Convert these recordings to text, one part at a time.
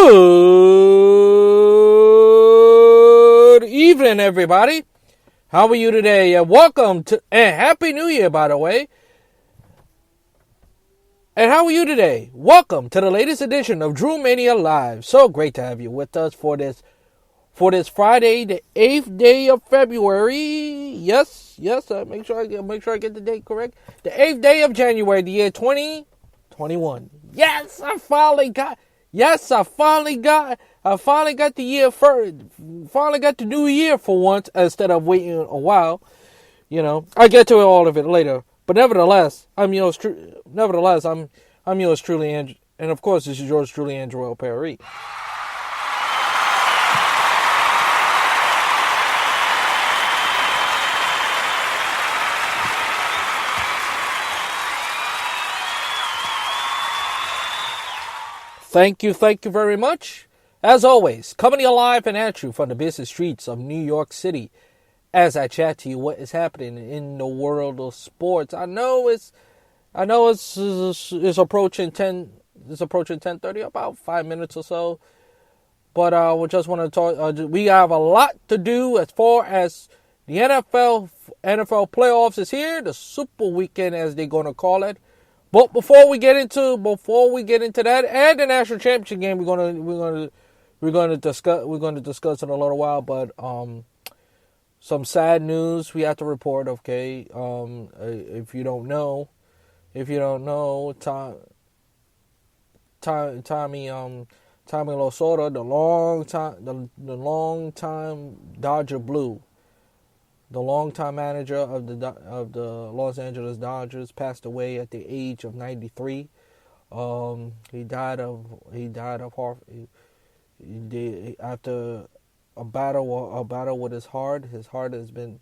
Good evening, everybody. How are you today? Welcome to, and Happy New Year, by the way. And how are you today? Welcome to the latest edition of Drew Mania Live. So great to have you with us for this Friday, the 8th day of February. Yes. Make sure I get the date correct. The 8th day of January, the year 2021. Yes, I finally got the year first. Finally got the new year for once instead of waiting a while. You know, I get to all of it later. But nevertheless, I'm yours truly, and of course, this is yours truly, Andrew Perry. Thank you very much. As always, coming alive and at you from the busy streets of New York City as I chat to you what is happening in the world of sports. I know it's approaching 10:30, about 5 minutes or so. But we just want to talk. We have a lot to do as far as the NFL playoffs is here, the Super Weekend as they're going to call it. But before we get into that and the national championship game, we're going to discuss in a little while. But some sad news we have to report. Okay, if you don't know, Tommy Lasorda, the long time Dodger Blue, the longtime manager of the Los Angeles Dodgers, passed away at the age of 93. He died of heart. After a battle with his heart. His heart has been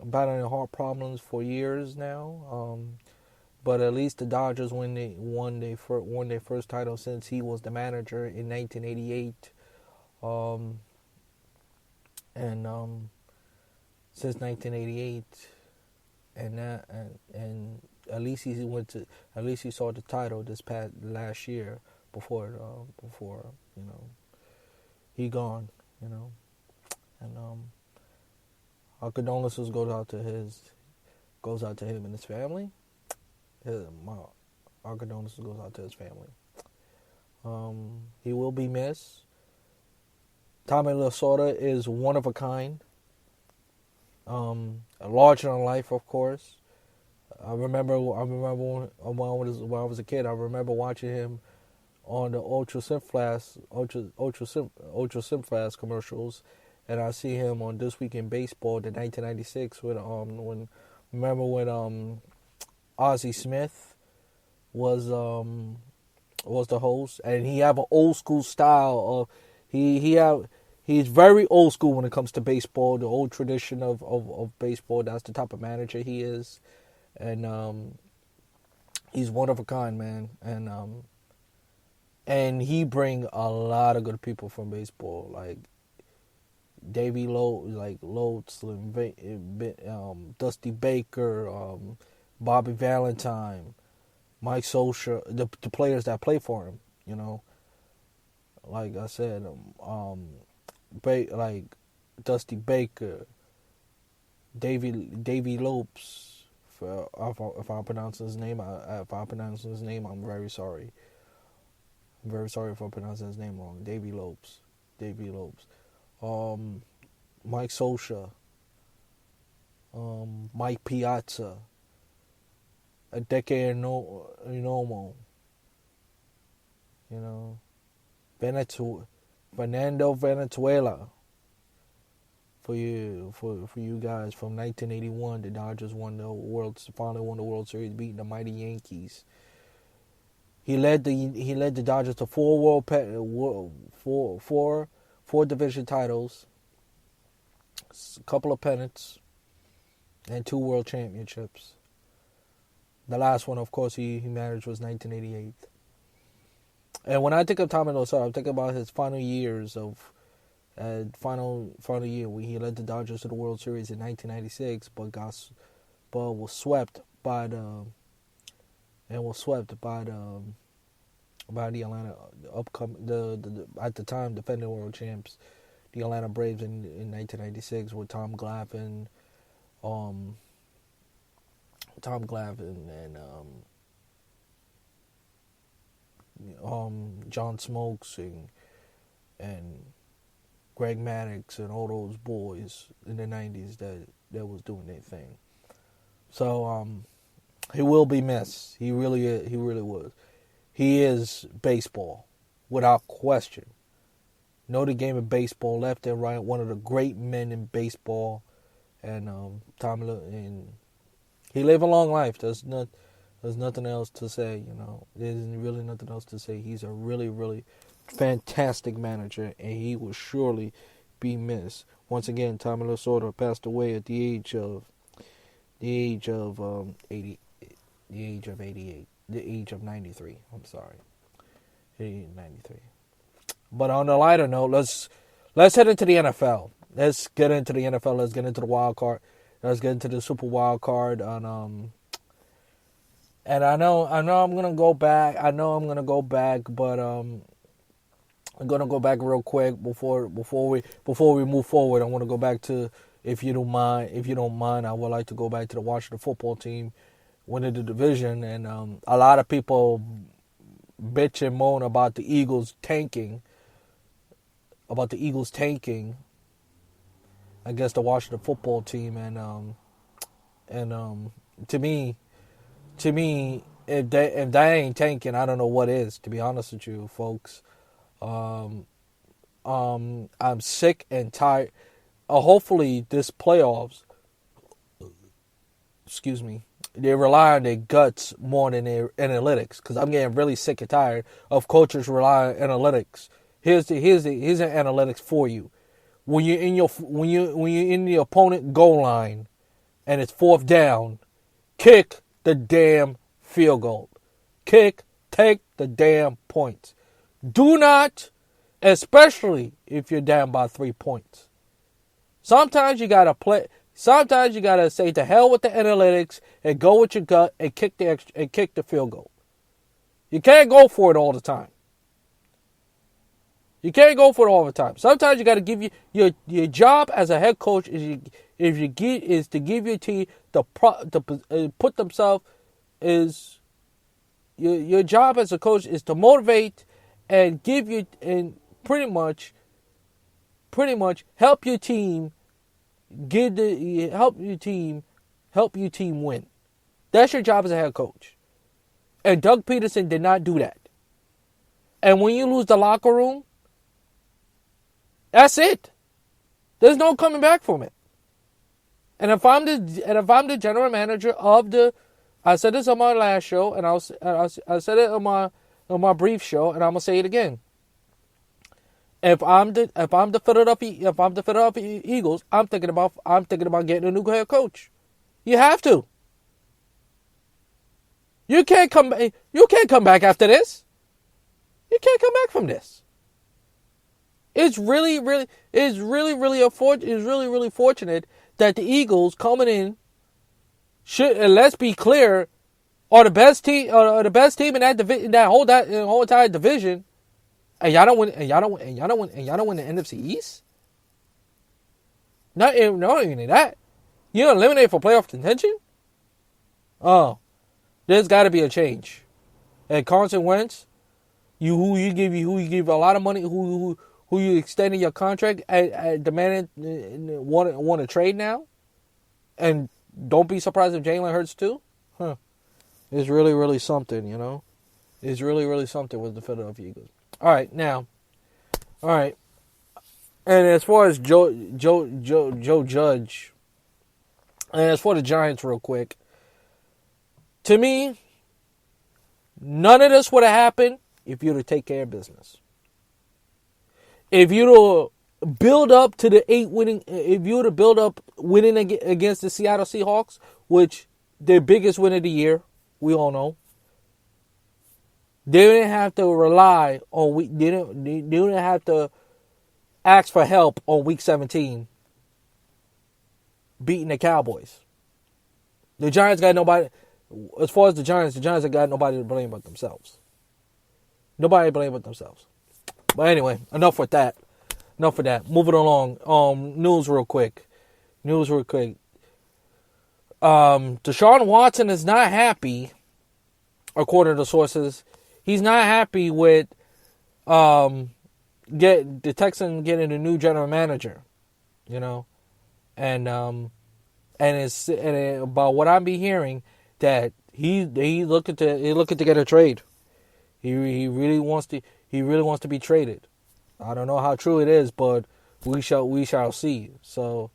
battling heart problems for years now. But at least the Dodgers won their first title since he was the manager in 1988. Since 1988, and at least he saw the title this past last year before he gone, and our condolences goes out to him and his family. Our condolences goes out to his family. He will be missed. Tommy Lasorda is one of a kind. Larger than life, of course. I remember when I was a kid. I remember watching him on the Ultra Simfast commercials, and I see him on This Week in Baseball, the 1996 when Ozzie Smith was the host, and he have an old school style of he's very old school when it comes to baseball, the old tradition of baseball. That's the type of manager he is, and he's one of a kind, man, and he bring a lot of good people from baseball, like Davey Lotz, Dusty Baker, Bobby Valentine, Mike Scioscia, the players that play for him, like I said, like Dusty Baker, Davey Lopes. If I pronounce his name, I'm very sorry. I'm very sorry if I pronounce his name wrong. Davey Lopes. Mike Scioscia. Mike Piazza. Hideki Nomo. Fernando Valenzuela. For you guys, from 1981, the Dodgers finally won the World Series, beating the mighty Yankees. He led the Dodgers to four division titles, a couple of pennants, and 2 world championships. The last one, of course, he managed was 1988. And when I think of Tommy Lasorda, I'm thinking about his final years of final year when he led the Dodgers to the World Series in 1996, but was swept by the by the Atlanta upcoming the at the time defending world champs, the Atlanta Braves in 1996 with Tom Glavine, and John Smokes and Greg Maddux and all those boys in the 90s that was doing their thing. So he will be missed. He really was. He is baseball, without question. Know the game of baseball left and right. One of the great men in baseball, and and he lived a long life. There's nothing else to say. There's really nothing else to say. He's a really, really fantastic manager, and he will surely be missed. Once again, Tommy Lasorda passed away at the age of 88. The age of 93. I'm sorry, 93. But on a lighter note, let's head into the NFL. Let's get into the NFL. Let's get into the wild card. Let's get into the Super Wild Card. And I know I'm gonna go back. But I'm gonna go back real quick before we move forward. I want to go back to, if you don't mind, I would like to go back to the Washington football team winning the division, and a lot of people bitch and moan about the Eagles tanking. Against the Washington football team, and to me, if that ain't tanking, I don't know what is. To be honest with you, folks, I'm sick and tired. Hopefully, this playoffs, they rely on their guts more than their analytics, because I'm getting really sick and tired of coaches relying on analytics. Here's an analytics for you. When you're in the opponent goal line and it's 4th down, kick the damn field goal. Take the damn points. Do not, especially if you're down by 3 points. Sometimes you gotta say to hell with the analytics and go with your gut and kick the field goal. You can't go for it all the time. Sometimes you got to give your job as a head coach is to give your team put themselves is your job as a coach is to motivate and give you and pretty much help your team help your team win. That's your job as a head coach. And Doug Peterson did not do that. And when you lose the locker room, that's it. There's no coming back from it. And if I'm the general manager of I said this on my last show, and I said it on my brief show, and I'm gonna say it again. If I'm the Philadelphia Eagles, I'm thinking about getting a new head coach. You have to. You can't come back after this. You can't come back from this. It's really fortunate that the Eagles coming in and let's be clear, are the best team in that whole entire division, and y'all don't win the NFC East. Not even that. You're eliminated for playoff contention. Oh, there's got to be a change. And Carson Wentz, who you give a lot of money, who you extending your contract at demanding want to trade now, and don't be surprised if Jalen Hurts too. It's really something, It's really something with the Philadelphia Eagles. All right, and as far as Joe Judge, and as for the Giants, real quick, to me, none of this would have happened if you'd have taken care of business. If you'd have build up to the 8 winning, if you would have built up winning against the Seattle Seahawks, which their biggest win of the year, we all know, they didn't have to rely on they didn't have to ask for help on week 17, beating the Cowboys. The Giants got nobody. As far as the Giants have got nobody to blame but themselves. Nobody blame but themselves. But anyway, enough with that. Enough of that. Moving along. News real quick. Deshaun Watson is not happy, according to sources. He's not happy with the Texans getting a new general manager, you know, and about what I'm be hearing that he looking to get a trade. He really wants to be traded. I don't know how true it is, but we shall see. So,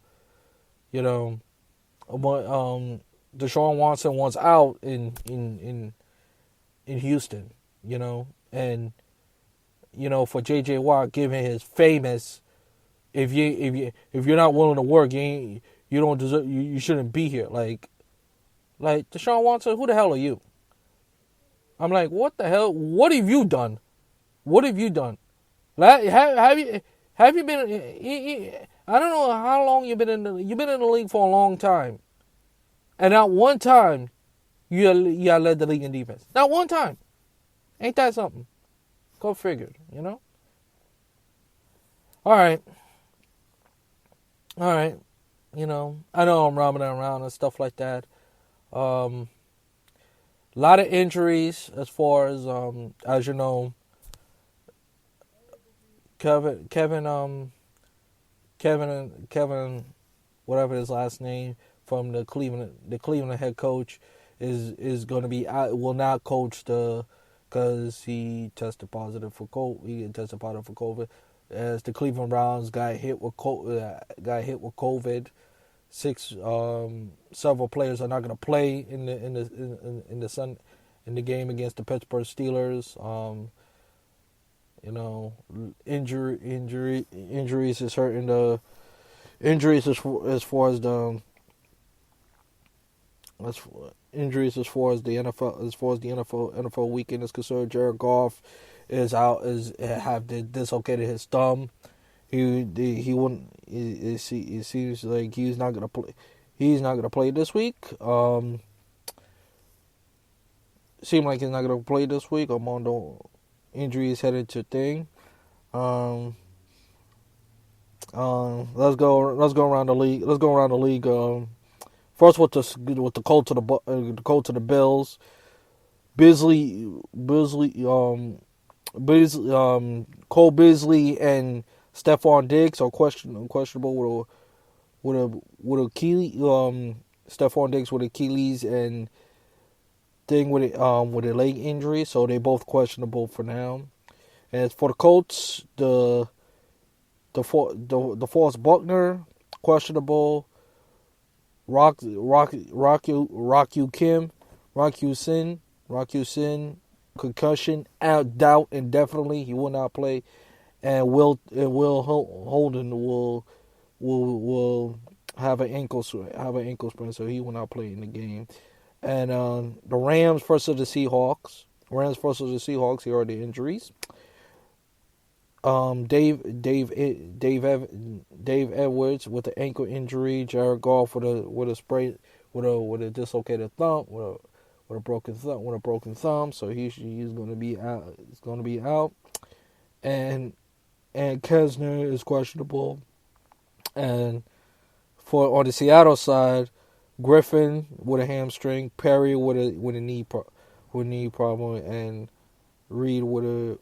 you know, Deshaun Watson wants out in Houston, you know, and you know, for J.J. Watt giving his famous, if you're not willing to work, you don't deserve, you shouldn't be here. Like Deshaun Watson, who the hell are you? I'm like, what the hell? What have you done? What have you done? Have you been? I don't know how long you've been in the league for a long time, and not one time you led the league in defense. Not one time. Ain't that something? Go figure, you know? All right. You know, I know I'm robbing around and stuff like that. A lot of injuries as far as you know, Kevin, whatever his last name, from the Cleveland head coach is going to be out, will not coach because he tested positive for COVID. As the Cleveland Browns got hit with COVID, several players are not going to play in the game against the Pittsburgh Steelers. You know, injuries is hurting the injuries as far as the NFL weekend is concerned. Jared Goff is out, dislocated his thumb. He wouldn't. It seems like he's not gonna play. He's not gonna play this week. Seems like he's not gonna play this week. Armando injuries headed to thing. Let's go around the league. First with the Colts to the Bills. Cole Beasley and Stephon Diggs are questionable with Achilles. Stephon Diggs with Achilles and thing with a leg injury, so they both questionable for now. As for the Colts, the DeForest Buckner questionable. Rock Sin concussion, out, doubt indefinitely. He will not play, and Will Holden will have an ankle sprain, so he will not play in the game. And the Rams versus the Seahawks. Here are the injuries. Dave Edwards with an ankle injury. Jared Goff with a dislocated thumb, with a broken thumb. So he's going to be out. He's going to be out. And Kessner is questionable. And on the Seattle side, Griffin with a hamstring, Perry with a knee problem, and Reed with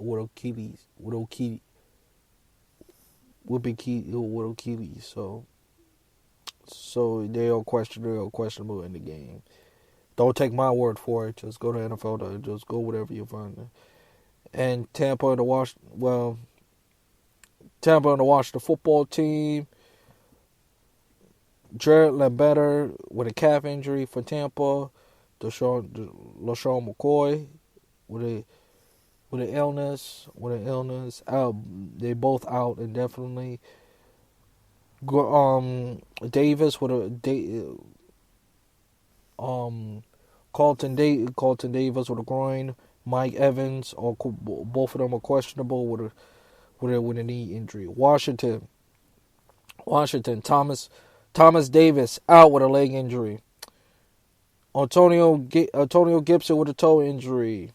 Achilles. So they are questionable in the game. Don't take my word for it. Just go to NFL. Just go whatever you find. And Tampa and the Washington football team. Jared Ledbetter with a calf injury for Tampa. LaShawn McCoy with an illness. Out. They both out indefinitely. Davis with a Carlton Davis with a groin. Mike Evans, both of them are questionable with a knee injury. Washington, Thomas Davis out with a leg injury. Antonio Gibson with a toe injury.